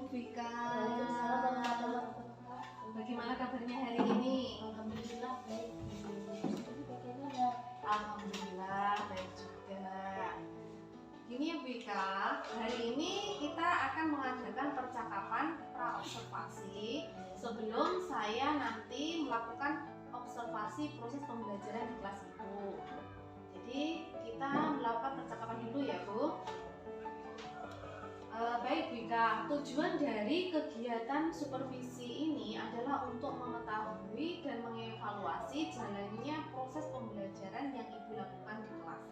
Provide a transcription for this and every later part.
Vika. Waalaikumsalam warahmatullahi wabarakatuh. Bagaimana kabarnya hari ini? Alhamdulillah baik. Bagaimana? Alhamdulillah baik juga. Gini ya Vika, hari ini kita akan mengadakan percakapan pra-observasi sebelum saya nanti melakukan observasi proses pembelajaran di kelas Ibu. Jadi kita melakukan percakapan dulu ya Bu. Baik Vika, tujuan dari kegiatan supervisi ini adalah untuk mengetahui dan mengevaluasi jalannya proses pembelajaran yang Ibu lakukan di kelas.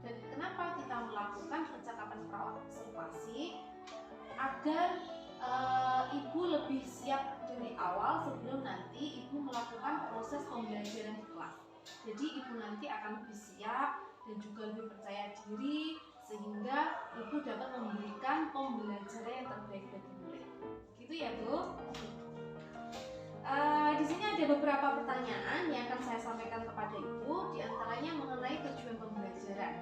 Dan kenapa kita melakukan percakapan pra-observasi? Agar Ibu lebih siap dari awal sebelum nanti Ibu melakukan proses pembelajaran di kelas. Jadi Ibu nanti akan lebih siap dan juga lebih percaya diri sehingga Ibu dapat memberikan pembelajaran yang terbaik bagi murid. Gitu ya Bu. Di sini ada beberapa pertanyaan yang akan saya sampaikan kepada Ibu, diantaranya mengenai tujuan pembelajaran.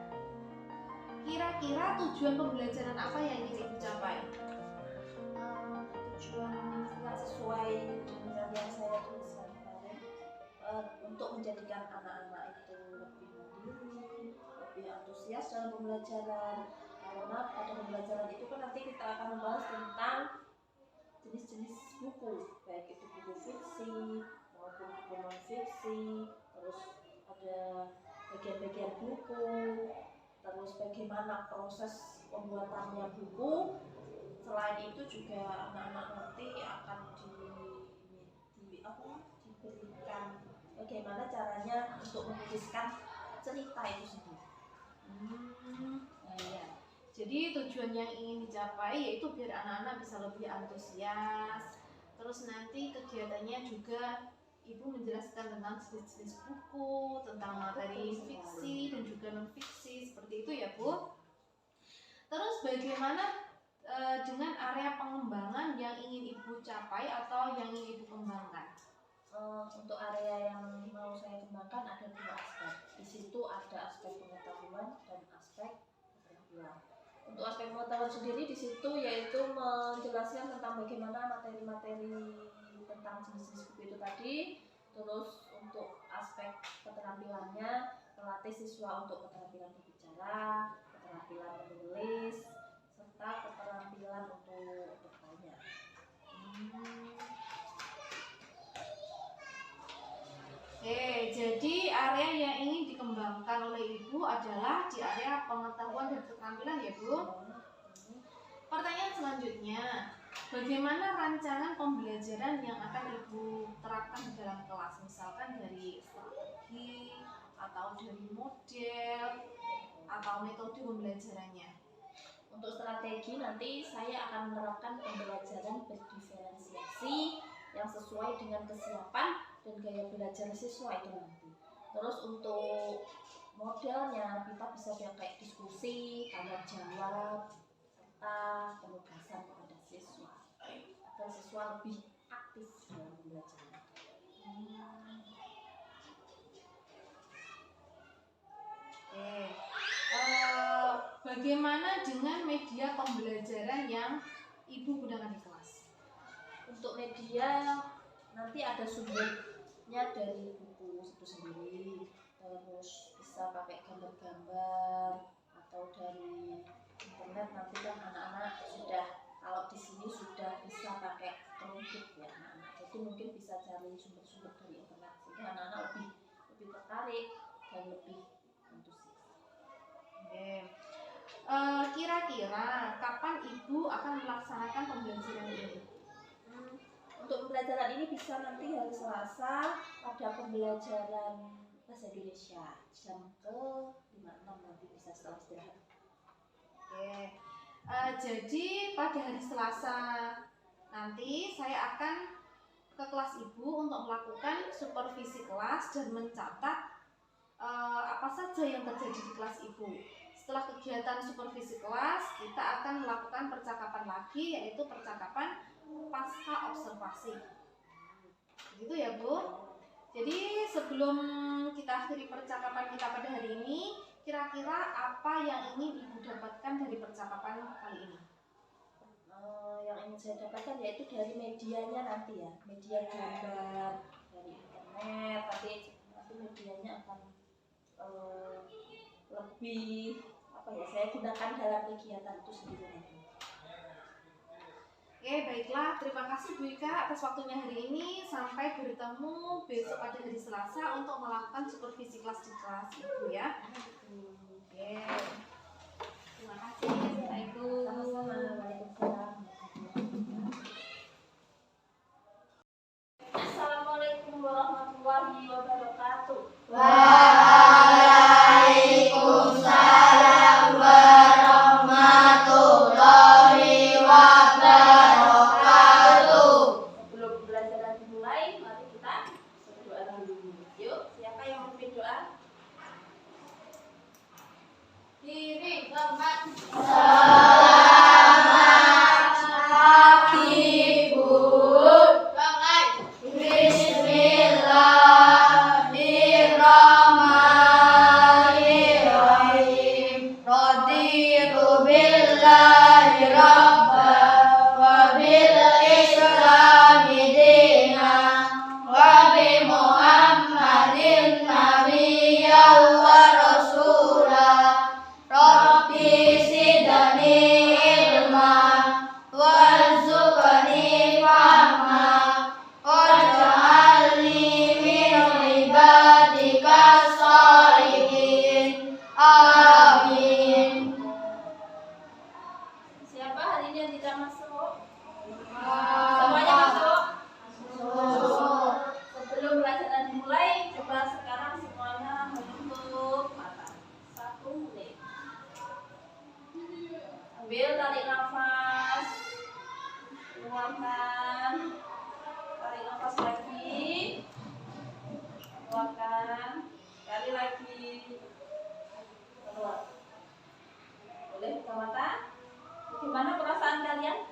Kira-kira tujuan pembelajaran apa yang ingin Ibu capai? Tujuan yang sesuai dengan yang saya tuliskan kemarin, untuk menjadikan anak-anak itu lebih mandiri, lebih antusias dalam pembelajaran. Karena pada pembelajaran itu kan nanti kita akan membahas tentang jenis-jenis buku, baik itu buku fiksi maupun buku non fiksi, terus ada bagian-bagian buku, terus bagaimana proses pembuatannya buku. Selain itu juga anak-anak nanti akan diberikan bagaimana caranya untuk menuliskan cerita itu sendiri. Nah, ya. Jadi tujuan yang ingin dicapai yaitu biar anak-anak bisa lebih antusias. Terus nanti kegiatannya juga Ibu menjelaskan tentang jenis-jenis buku, tentang materi fiksi dan juga non fiksi, seperti itu ya Bu. Terus bagaimana dengan area pengembangan yang ingin Ibu capai atau yang ingin Ibu kembangkan? Untuk area yang mau saya kembangkan ada dua aspek. Di situ ada aspek pengetahuan dan aspek keterampilan. Untuk aspek pengetahuan sendiri di situ yaitu menjelaskan tentang bagaimana materi-materi tentang jenis-jenis buku itu tadi. Terus untuk aspek keterampilannya melatih siswa untuk keterampilan berbicara, keterampilan menulis, serta keterampilan untuk bertanya. Oke, jadi area yang ingin dikembangkan oleh Ibu adalah di area pengetahuan dan keterampilan ya Bu. Pertanyaan selanjutnya, bagaimana rancangan pembelajaran yang akan Ibu terapkan di dalam kelas? Misalkan dari strategi atau dari model atau metode pembelajarannya. Untuk strategi nanti saya akan menerapkan pembelajaran berdiferensiasi yang sesuai dengan kesiapan dan gaya belajar siswa itu nanti. Terus untuk modelnya kita bisa pakai diskusi, tanya jawab, serta penugasan kepada siswa agar siswa lebih aktif dalam pembelajaran. Bagaimana dengan media pembelajaran yang Ibu gunakan di kelas? Untuk media nanti ada sumbernya dari buku itu sendiri, terus bisa pakai gambar-gambar atau dari internet. Nanti kan anak-anak sudah, kalau di sini sudah bisa pakai Chromebook ya anak-anak, jadi mungkin bisa cari sumber-sumber dari internet sehingga anak-anak lebih tertarik dan lebih antusias. Kira-kira kapan Ibu akan melaksanakan pembelajaran ini? Untuk pembelajaran ini bisa nanti hari Selasa ada pembelajaran bahasa Indonesia jam ke-5-6 nanti bisa setelah istirahat. Jadi pada hari Selasa nanti saya akan ke kelas Ibu untuk melakukan supervisi kelas dan mencatat apa saja yang terjadi di kelas Ibu. Setelah kegiatan supervisi kelas, kita akan melakukan percakapan lagi, yaitu percakapan pasca observasi. Gitu ya Bu. Jadi sebelum kita akhiri percakapan kita pada hari ini, kira-kira apa yang ingin Ibu dapatkan dari percakapan kali ini? Yang ingin saya dapatkan yaitu dari medianya nanti ya, media gambar dari internet, nanti medianya akan lebih apa ya, saya gunakan dalam kegiatan itu sendiri nanti. Oke, baiklah. Terima kasih Bu Ika atas waktunya hari ini. Sampai bertemu besok pada hari Selasa untuk melakukan supervisi kelas di kelas Ibu ya. Oke. Terima kasih. Assalamualaikum. Sama-sama. Waalaikumsalam. Assalamualaikum warahmatullahi wabarakatuh. Waalaikumsalam warahmatullahi wabarakatuh. Sebelum pembelajaran dimulai, mari kita berdoa dulu. Yuk, siapa yang memimpin doa? Diri hormat. Selamat pagi Bu. Bismillahirrahmanirrahim. Raditu billahi rabba wa bil islami dina wa bi Muhammadin nabiyyan wa rasula. Rabbi zidni ilma warzuqni fahma waj'alni min ibadika sholihin. Amin. Siapa hari ini yang tidak masuk? Semuanya masuk? Sebelum pelajaran dimulai, coba sekarang semuanya menutup mata. 1 menit. Ambil tarik nafas, keluarkan, tarik nafas lagi, keluarkan, sekali lagi, keluar. Boleh buka mata? Gimana perasaan kalian?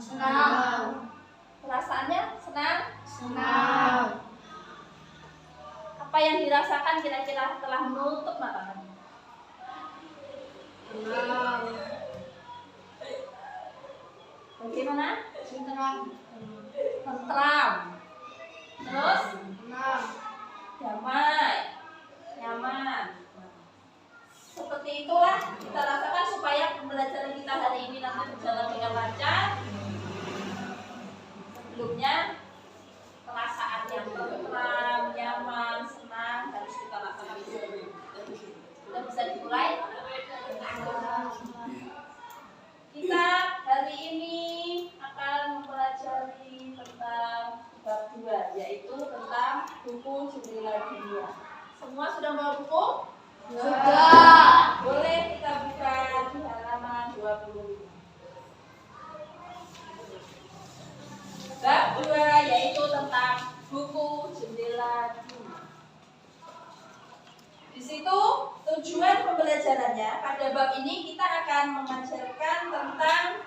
Senang. Perasaannya senang? Senang. Apa yang dirasakan kira-kira setelah menutup mata? Bagaimana? Senang. Tentram. Terus? Senang. Damai. Nyaman. Seperti itulah kita rasakan supaya pembelajaran kita hari ini nanti berjalan dengan lancar. Sebelumnya perasaan yang tentram, nyaman, senang harus kita rasakan dulu. Sudah bisa dimulai? Kita hari ini akan mempelajari tentang bab 2, yaitu tentang buku jendela dunia. Semua sudah bawa buku? Sudah. Boleh kita buka di halaman 25. Bab 2 yaitu tentang buku jendela dunia. Di situ tujuan pembelajarannya pada bab ini kita akan mengajarkan tentang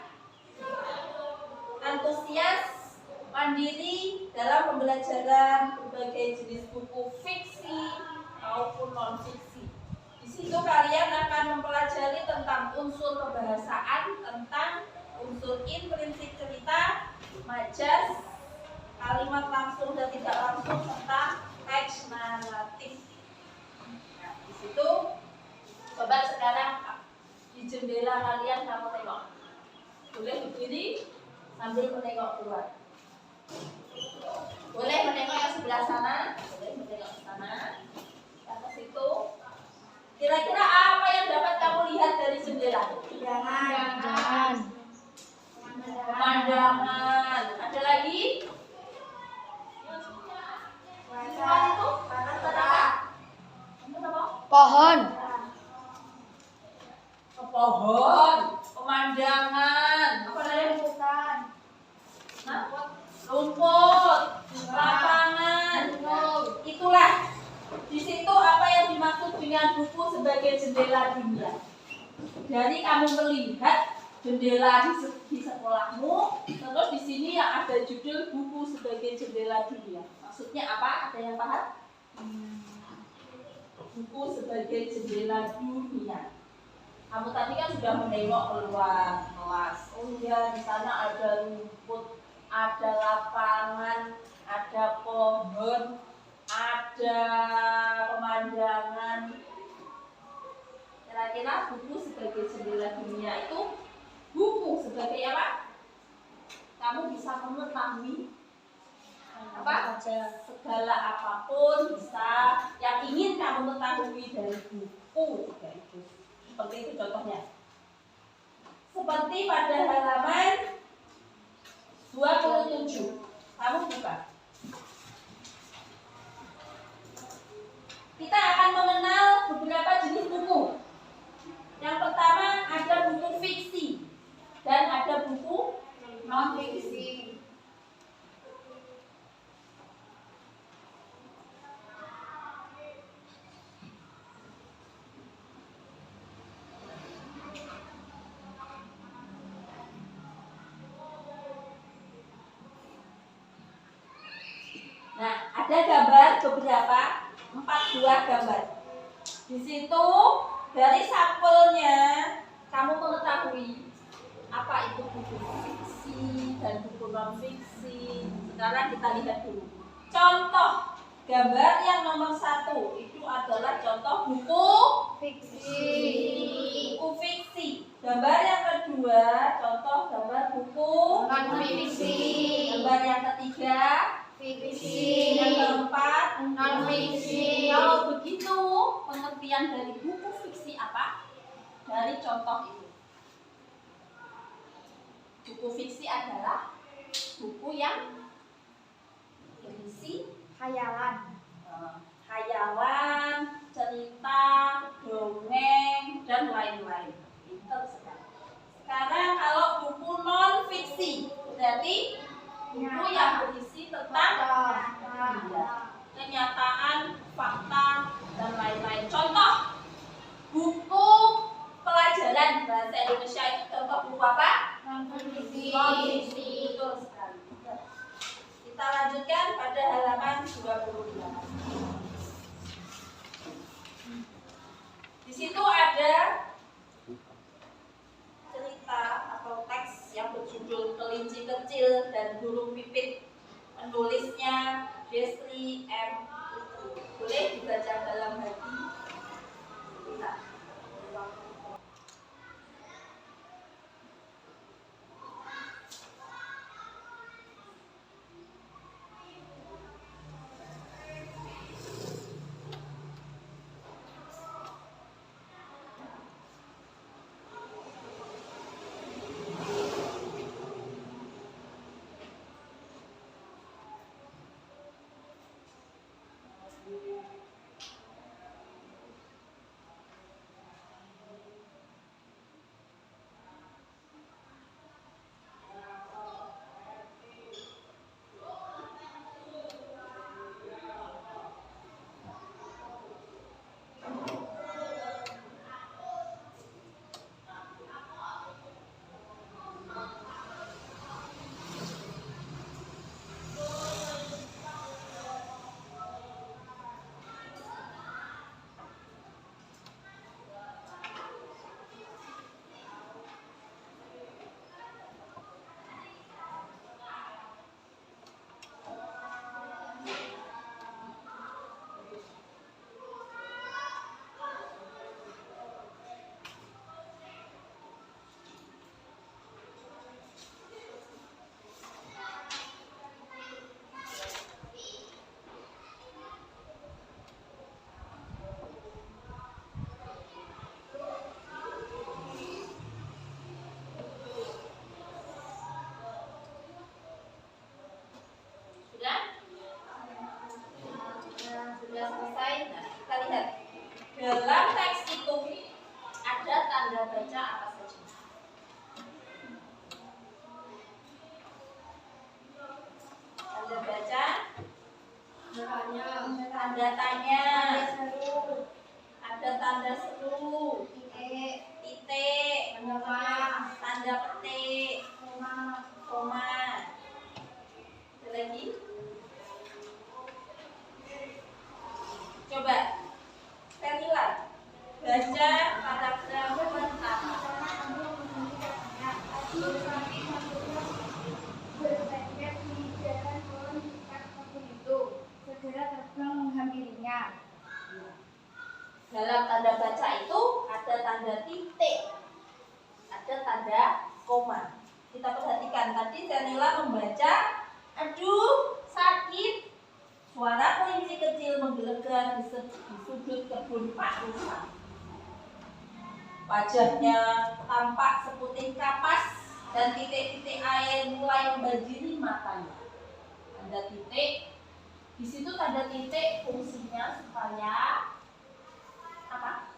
antusias mandiri dalam pembelajaran berbagai jenis buku fiksi maupun non fiksi. Di situ kalian akan mempelajari tentang unsur kebahasaan, tentang unsur intrinsik cerita, majas, kalimat langsung dan tidak langsung, serta teks naratif. Nah, di situ coba sekarang di jendela kalian kamu tengok. Boleh berdiri sambil menengok keluar. Boleh menengok yang sebelah sana, boleh menengok ke sana, ke situ. Kira-kira apa yang dapat kamu lihat dari jendela? Jangan. Pemandangan. Ada lagi? Luar itu? Itu apa? Pohon. Pohon, pemandangan. Apa lagi? Nah, rumput, lapangan. Itulah. Di situ apa yang dimaksud dengan buku sebagai jendela dunia. Dari kamu melihat jendela di sekolahmu, terus di sini yang ada judul buku sebagai jendela dunia. Maksudnya apa? Ada yang paham? Buku sebagai jendela dunia. Kamu tadi kan sudah menengok keluar kelas. Oh Ya, di sana ada rumput, ada lapangan, ada pohon, ada pemandangan. Kira-kira buku sebagai jendela dunia itu, buku sebagai apa? Kamu bisa mengetahui apa? Segala apapun bisa yang ingin kamu ketahui dari buku juga itu. Seperti itu contohnya. Seperti pada halaman 27. Kamu buka. Kita akan mengenal beberapa jenis buku. Yang pertama ada buku fiksi dan ada buku non fiksi. Nah, ada gambar beberapa, 4 buah gambar. Di situ dari sampelnya kamu mengetahui apa itu buku fiksi dan buku non fiksi. Sekarang kita lihat dulu. Contoh gambar yang nomor 1 itu adalah contoh buku Fiksi. buku fiksi. Gambar yang kedua contoh gambar buku Non fiksi. Gambar yang ketiga Fiksi. yang keempat Non fiksi. Kalau begitu pengertian dari buku fiksi apa? Dari contoh ini. Buku fiksi adalah buku yang berisi Khayalan. hayalan, cerita, dongeng, dan lain-lain. Pinter sekali. Sekarang kalau buku non fiksi berarti buku yang berisi tentang kenyataan, fakta, dan lain-lain. Contoh buku pelajaran bahasa Indonesia itu contoh buku apa? Non fiksi. Non-fiksi. Betul sekali. Kita lanjutkan pada halaman 28. Di situ ada cerita atau teks yang berjudul Kelinci Kecil dan Burung Pipit. Penulisnya Desri M. Putri. Boleh dibaca dalam hati kita. Sudah selesai. Nah, kita lihat dalam teks itu ada tanda baca apa saja. Tanda baca, tanda tanya, ada tanda seru, titik, tanda petik, koma. Ada lagi? Coba, Penila, baca paragraf pertama. Sapi satunya bertengger di jalan pohon dekat kebun itu. Segera terbang menghampirinya. Dalam tanda baca itu ada tanda titik, ada tanda koma. Kita perhatikan tadi Zanila membaca, aduh sakit. Suara kelinci kecil menggelegar di sudut kebun Pak Rusa. Wajahnya tampak seputih kapas dan titik-titik air mulai membanjiri matanya. Tanda titik, di situ tanda titik fungsinya supaya apa?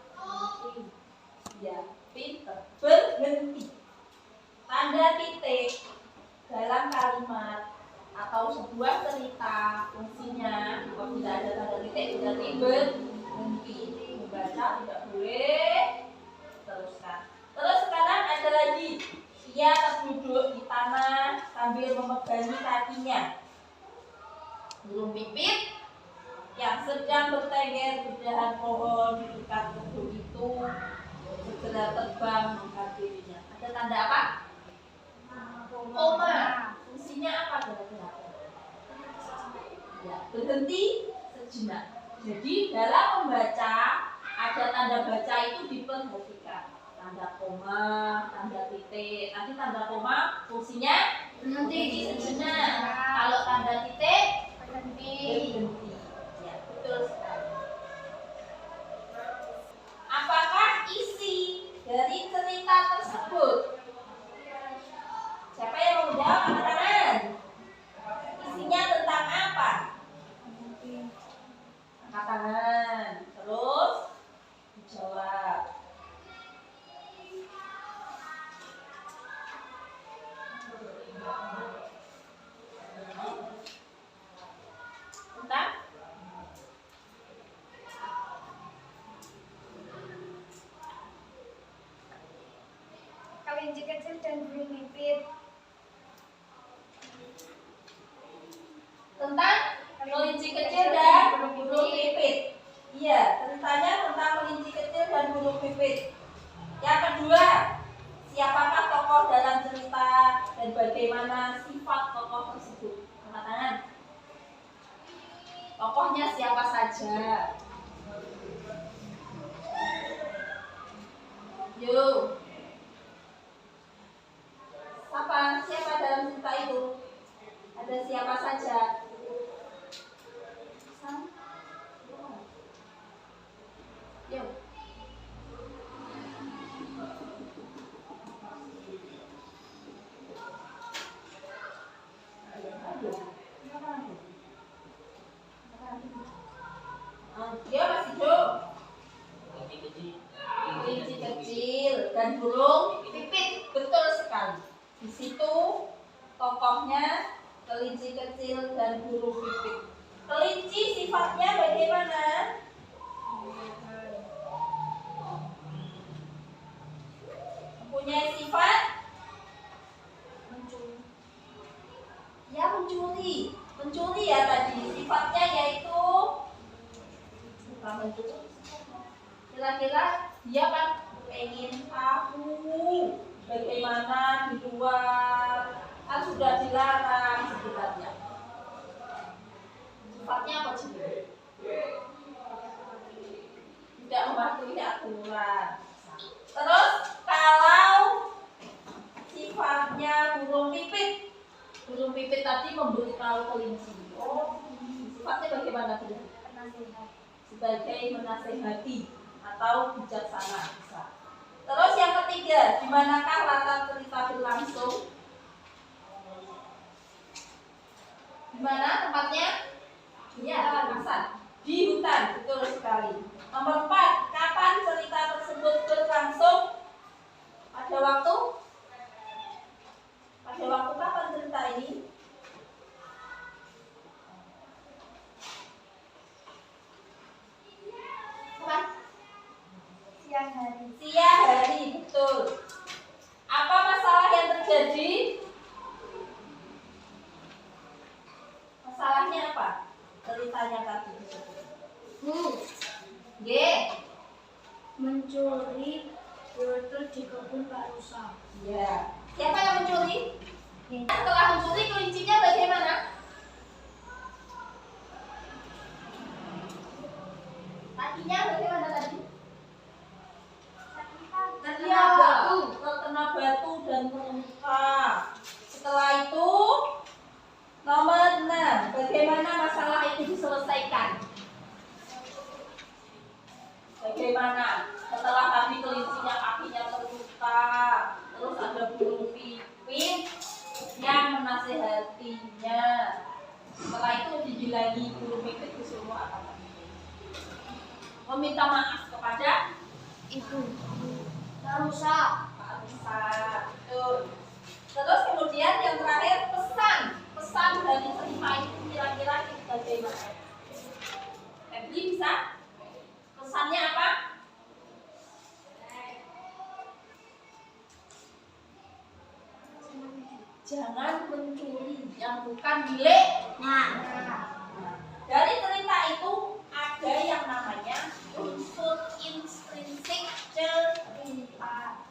Ya, pinter. Berhenti. Tanda titik dalam kalimat atau sebuah cerita fungsinya kalau tidak ada tanda titik berarti berhenti. Membaca tidak boleh teruskan. Terus sekarang ada lagi, ia terduduk di tanah sambil memegangi kakinya. Burung pipit yang sedang bertengger di dahan pohon di dekat kebun itu segera terbang menghampirinya. Ada tanda apa? Koma. Fungsinya apa kira-kira? Ya, berhenti sejenak. Jadi dalam membaca ada tanda baca itu diperhatikan. Tanda koma, tanda titik. Nanti tanda koma fungsinya berhenti sejenak. Kalau tanda titik berhenti. Ya, betul sekali. Apakah isi dari cerita tersebut? Siapa yang mau menjawab? Angkat tangan. Isinya tentang apa? Angkat tangan. Terus dijawab. Tentang? Kelinci kecil dan burung pipit. Tentang kelinci kecil dan burung pipit. Iya, ceritanya tentang kelinci kecil dan burung pipit. Yang kedua, siapakah tokoh dalam cerita dan bagaimana sifat tokoh tersebut? Angkat tangan. Tokohnya siapa saja? Yuk. Siapa dalam cerita itu? Ada siapa saja? Yuk. Dia masih hidup. Kelinci kecil dan burung pipit, betul sekali. Di situ tokohnya kelinci kecil dan burung pipit. Kelinci sifatnya bagaimana? Mempunyai sifat mencuri. Mencuri ya tadi. Sifatnya yaitu bukan mencuri. Kira-kira dia kan pengen tahu bagaimana di luar, kan sudah dilarang sebenarnya. Sifatnya apa sih? Tidak mematuhi aturan. Terus kalau sifatnya burung pipit tadi memberitahu kelinci. Oh, sifatnya bagaimana tadi? Sebagai menasehati atau bijaksana bisa. Terus yang ketiga, di manakah latar cerita berlangsung? Di mana tempatnya? Ya, Hasan. Di hutan, betul sekali. Nomor 4, kapan cerita tersebut berlangsung? Pada waktu kapan cerita ini? Kapan? Siang hari, betul. Apa masalah yang terjadi? Masalahnya apa? Ceritanya tadi. G. Mencuri wortel di kebun Pak Rusa. dan terluka. Setelah itu, nomor 6, bagaimana masalah itu diselesaikan? Bagaimana? Setelah tadi kelincinya kakinya terluka, terus ada burung pipit yang menasehatinya. Setelah itu dibilangi burung pipit disuruh apa? Meminta maaf kepada Ibu. Rusak. Pak Rusa. Betul. Terus kemudian yang terakhir pesan dari cerita itu kira-kira bagaimana? Febri bisa? Pesannya apa? Jangan mencuri yang bukan milik. Dari cerita itu ada yang namanya unsur intrinsik cerita.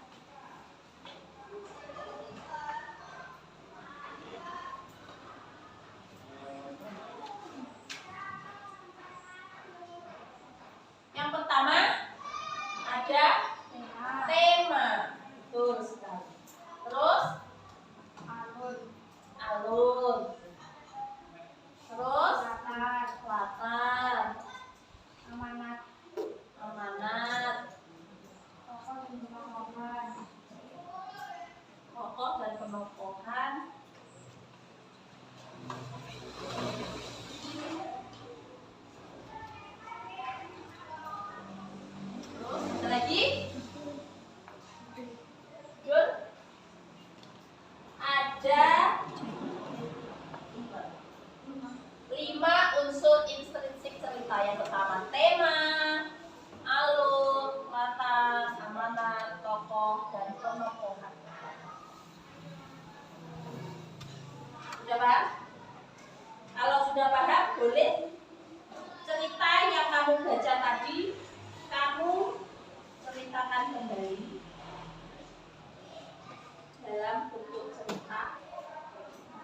Yang pertama ada tema. Betul sekali. Terus alur. Terus latar. Amanat. Tokoh dan penokohan. Terus ada lagi? Jun? Ada 5 unsur intrinsik cerita. Yang pertama tema, alur, latar, amanat, tokoh, dan penokohan. Sudah paham? Kalau sudah paham, boleh cerita yang kamu baca tadi kamu ceritakan kembali dalam bentuk cerita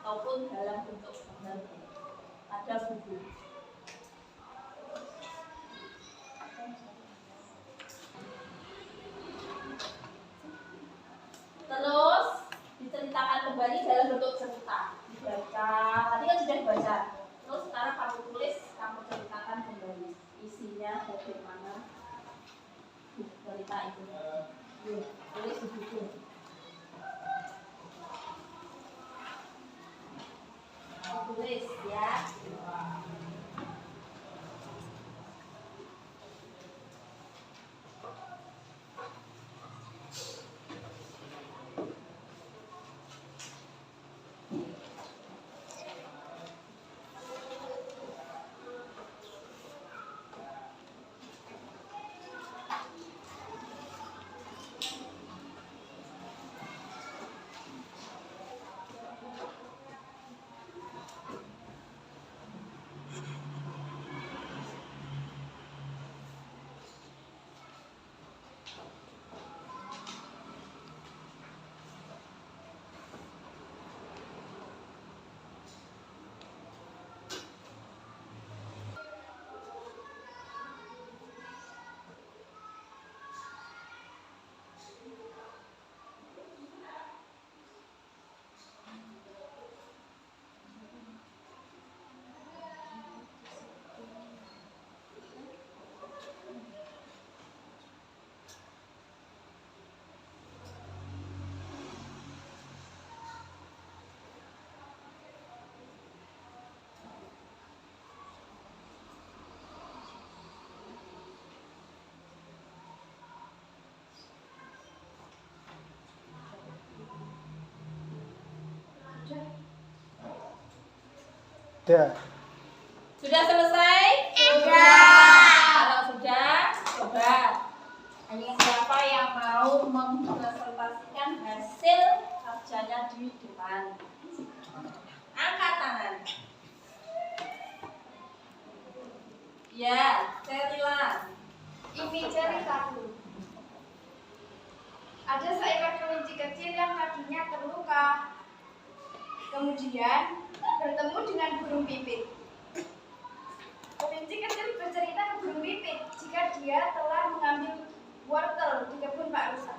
ataupun dalam bentuk gambar pada buku. Terus diceritakan kembali dalam bentuk cerita, dibaca. Tadi kan sudah dibaca. Terus sekarang kamu tulis, kamu ceritakan kembali isinya bagaimana cerita itu. Tulis di buku. Tulis ya. Sudah. Sudah selesai? Kalau sudah, coba. Siapa yang mau mempresentasikan hasil kerjanya di depan? Angkat tangan. Ya, Cerila. Ini ceritaku. Ada seekor kelinci kecil yang kakinya terluka. Kemudian bertemu dengan burung pipit. Kelinci kecil bercerita ke burung pipit jika dia telah mengambil wortel di kebun Pak Rusa.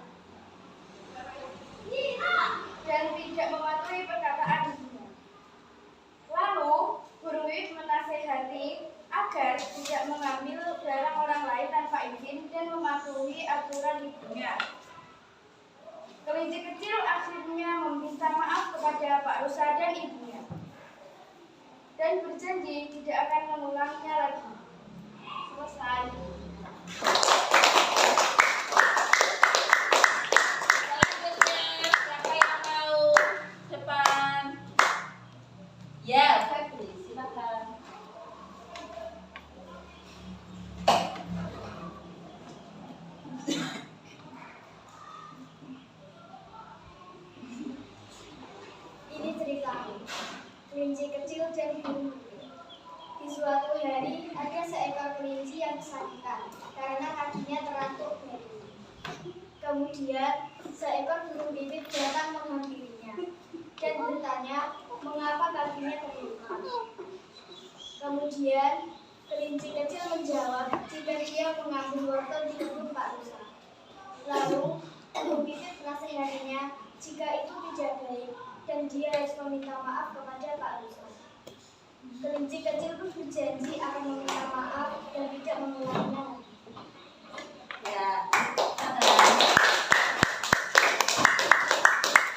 dan tidak mematuhi perkataan ibunya. Lalu, Guru Wiwit menasehati agar tidak mengambil barang orang lain tanpa izin dan mematuhi aturan ibunya. Kelinci kecil akhirnya meminta maaf kepada Pak Rusa dan ibunya dan berjanji tidak akan mengulanginya lagi. Selesai. Selanjutnya, siapa yang mau depan? Ya, Febri, silakan. Ini ceritaku, kelinci kecil dan burung pipit. Di suatu hari, ada seekor kelinci yang kesakitan karena kakinya terantuk batu. Kemudian, seekor burung pipit datang menghampirinya dan bertanya mengapa kakinya terluka. Kemudian, kelinci kecil menjawab jika dia mengambil wortel di kebun Pak Rusa. Lalu, burung pipit menasihatinya jika itu tidak baik dan dia harus meminta maaf kepada Pak Rusa. Kelinci kecil pun berjanji akan meminta maaf dan tidak mengulanginya lagi. Ya.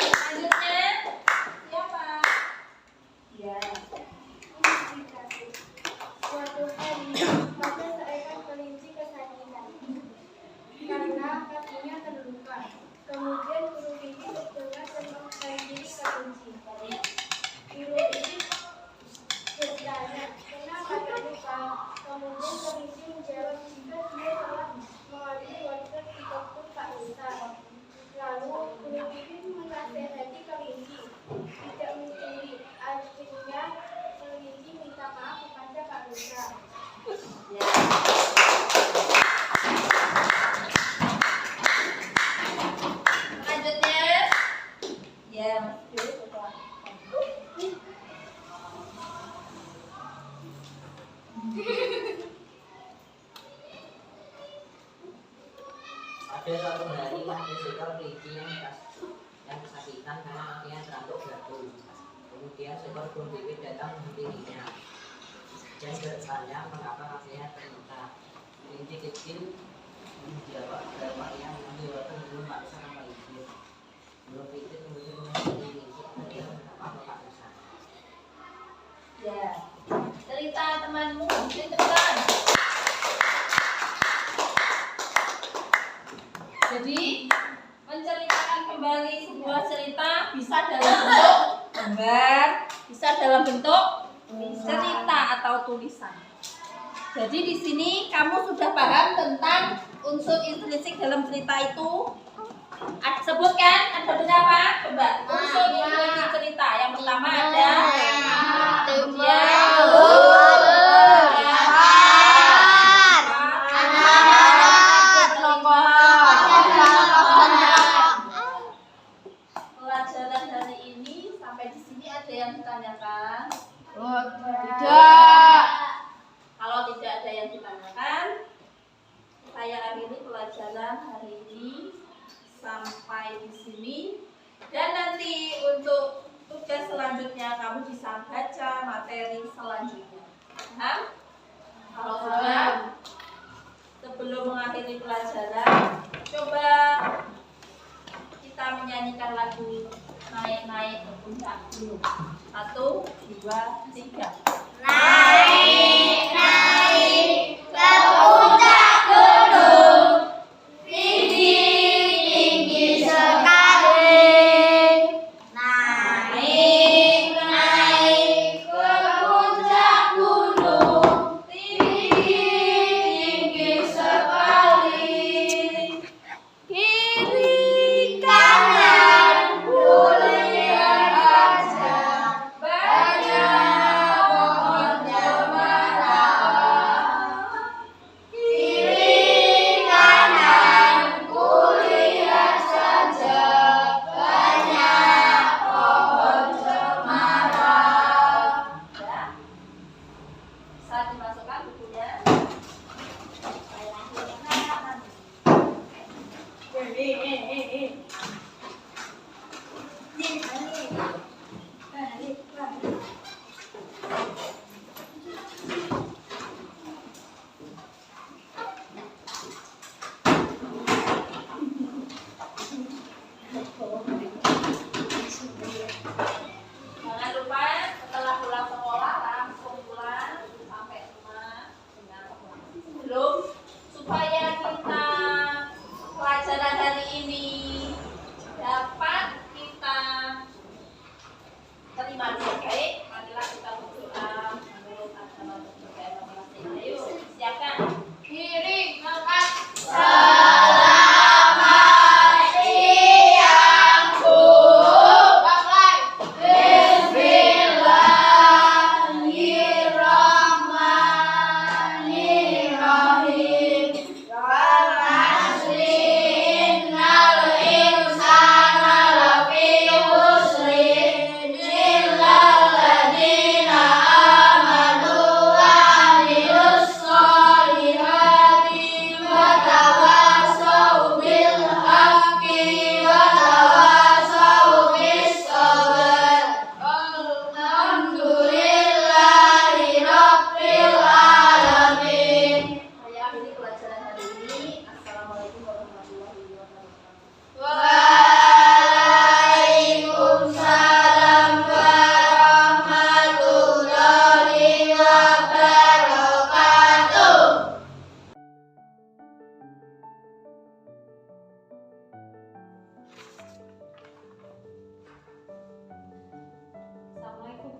Selanjutnya, siapa? Ya. Suatu hari, ada seekor kelinci kesakitan karena kakinya terluka. Kemudian burung pipit dengar dan menghampiri kelinci. Burung pipit bertanya, kenapa terluka? Kemudian kelinci menjawab jika dia telah mengambil wortel di kebun Pak Rusa. Lalu burung pipit menasehati kelinci tidak mencuri, artinya kelinci minta maaf kepada Pak Rusa. Ya. Selanjutnya, ya, Mas Dwi, coba. Ada suatu hari ada seekor kelinci yang kesakitan karena kakinya terantuk batu. Kemudian seekor burung pipit datang menghampirinya dan bertanya mengapa kakinya terluka. Kelinci kecil menjawab bahwa ia mengambil wortel belum Pak Rusa tanpa izin. Burung pipit kemudian menghampiri kelinci agar dia minta maaf ke Pak Rusa. Ya. Cerita temanmu, cepetan. Jadi, menceritakan kembali sebuah cerita bisa dalam bentuk gambar, bisa dalam bentuk cerita atau tulisan. Jadi di sini kamu sudah paham tentang unsur intrinsik dalam cerita itu. Sebutkan ada berapa? Coba unsur intrinsik cerita. Yang pertama ada pelajaran hari ini sampai di sini ada yang ditanyakan? Tidak. Kalau tidak ada yang ditanyakan, saya akhiri pelajaran hari ini sampai di sini. Dan nanti untuk tugas selanjutnya kamu bisa baca materi selanjutnya. Paham? Kalau sudah, sebelum mengakhiri pelajaran, coba kita menyanyikan lagu Naik-naik ke puncak gunung. 1, 2, 3. Naik ke puncak gunung, tinggi sekali. Naik ke puncak gunung, tinggi sekali. Kiri kanan kulihat saja, banyak pohon cemara.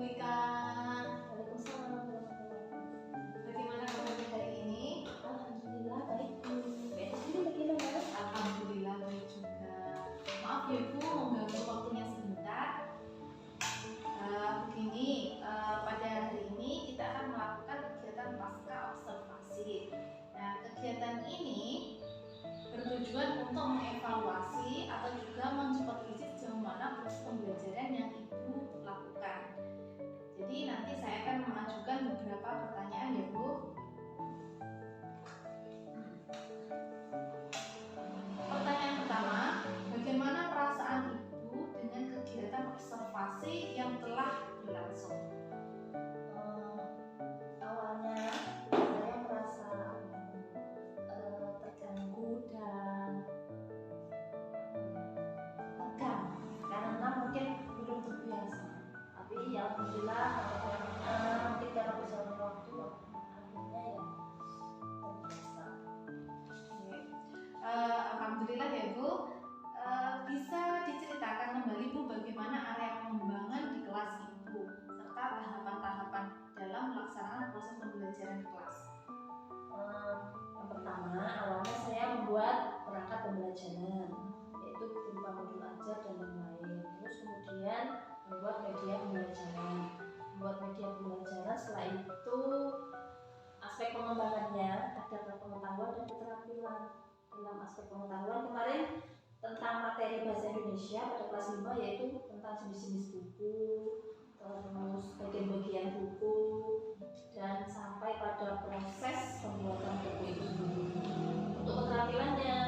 Ika. Waalaikumsalam warahmatullahi wabarakatuh. Bagaimana kabarnya hari ini? Alhamdulillah baik Bu. Baik sendiri bagaimana? Alhamdulillah baik juga. Maaf ya Bu, mengganggu waktunya sebentar. Begini, pada hari ini kita akan melakukan kegiatan pasca observasi. Nah, kegiatan ini bertujuan untuk mengevaluasi atau juga mensupervisi sejauh mana proses pembelajaran yang Ibu lakukan. Jadi nanti saya akan mengajukan beberapa pertanyaan ya Bu. Pertanyaan pertama, bagaimana perasaan Ibu dengan kegiatan observasi yang telah berlangsung? Awalnya saya merasa terganggu dan tegang karena mungkin belum terbiasa. Tapi ya alhamdulillah mungkin karena berjalan waktu akhirnya ya terbiasa. Alhamdulillah ya Bu. Bisa diceritakan kembali Bu bagaimana area pengembangan di kelas Ibu serta tahapan-tahapan dalam pelaksanaan proses pembelajaran di kelas. Yang pertama, awalnya saya membuat perangkat pembelajaran, yaitu berupa modul ajar dan lain-lain. Terus kemudian membuat media pembelajaran. Setelah itu aspek pengembangannya ada pengetahuan dan keterampilan. Dalam aspek pengetahuan kemarin tentang materi bahasa Indonesia pada kelas 5 yaitu tentang jenis-jenis buku, terus bagian-bagian buku, dan sampai pada proses pembuatan buku itu sendiri. Untuk keterampilannya,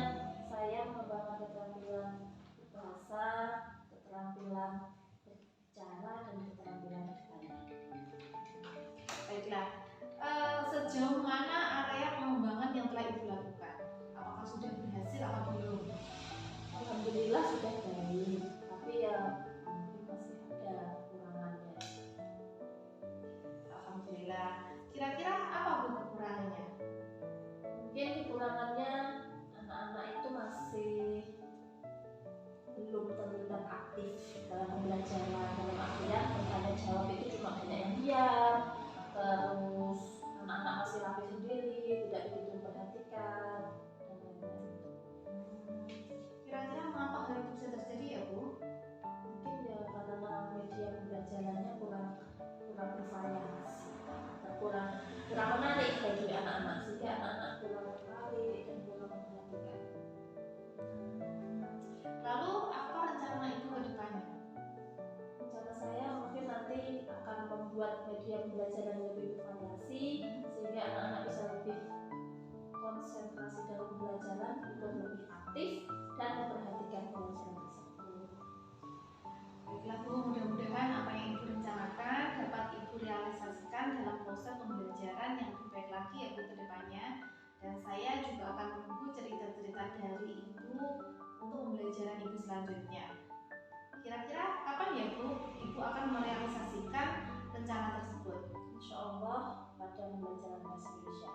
saya mengembangkan keterampilan bahasa, keterampilan berbicara, dan keterampilan bertanya. Baiklah, sejauh mana area pengembangan yang telah Ibu lakukan? Apakah sudah berhasil atau belum? Alhamdulillah sudah baik, tapi ya mungkin masih ada kekurangannya. Alhamdulillah. Kira-kira apa Bu kekurangannya? Mungkin kekurangannya anak-anak itu masih belum terlibat aktif dalam pembelajaran. Dalam artian bertanya jawab itu cuma banyak yang diam, terus anak-anak masih rapi sendiri, tidak begitu memperhatikan dan lain-lain. Kira-kira mengapa hal itu bisa terjadi ya Bu? Mungkin ya karena media pembelajarannya kurang bervariasi, kurang menarik bagi anak-anak, sehingga anak-anak kurang tertarik dan kurang memperhatikan. Lalu apa rencana Ibu ke depannya? Rencana saya mungkin nanti akan membuat media pembelajaran yang lebih bervariasi sehingga anak-anak bisa lebih konsentrasi dalam pembelajaran, untuk lebih aktif dan memperhatikan pelajaran tersebut. Baiklah Bu, mudah-mudahan apa yang Ibu rencanakan dapat Ibu realisasikan dalam proses pembelajaran yang lebih baik lagi ya Bu ke depannya. Dan saya juga akan menunggu cerita-cerita dari Ibu untuk pembelajaran Ibu selanjutnya. Kira-kira kapan ya Bu Ibu akan merealisasikan rencana tersebut? Insya Allah pada pembelajaran bahasa Indonesia